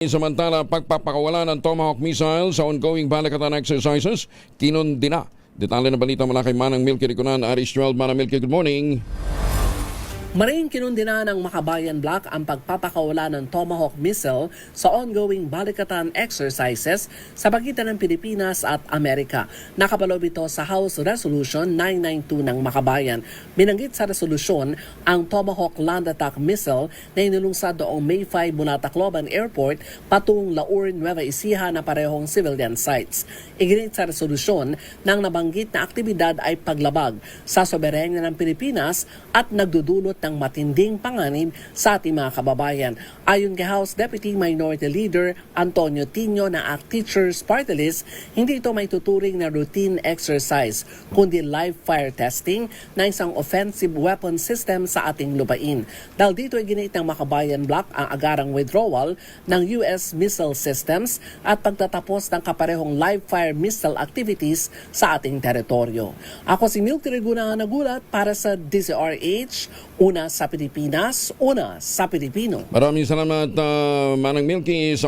Samantala, pagpapakawala ng Tomahawk missile sa ongoing Balikatan exercises, kinundina. Detalye ng balita mula kay Manang Milky Ricunan, Aris 12. Manang Milky, good morning. Maring kinundina ng Makabayan Bloc ang pagpapakawala ng Tomahawk missile sa ongoing Balikatan exercises sa pagitan ng Pilipinas at Amerika. Nakapaloob ito sa House Resolution 992 ng Makabayan. Binanggit sa resolusyon ang Tomahawk land attack missile na inilungsad noong May 5 mula Tacloban Airport patungong Laur, Nueva Ecija na parehong civilian sites. Iginit sa resolusyon nang nabanggit na aktibidad ay paglabag sa soberenya ng Pilipinas at nagdudulot ng matinding panganib sa ating mga kababayan. Ayon kay House Deputy Minority Leader Antonio Tino na at Teachers Party List, hindi ito may tuturing na routine exercise, kundi live fire testing na isang offensive weapon system sa ating lupain. Dahil dito ay ginit ng Makabayan Bloc ang agarang withdrawal ng US missile systems at pagtatapos ng kaparehong live fire missile activities sa ating teritoryo. Ako si Milky Ricunan nagulat para sa DZRH, una sa Pilipinas, una sa Pilipino. Maraming salamat, Manang Milky.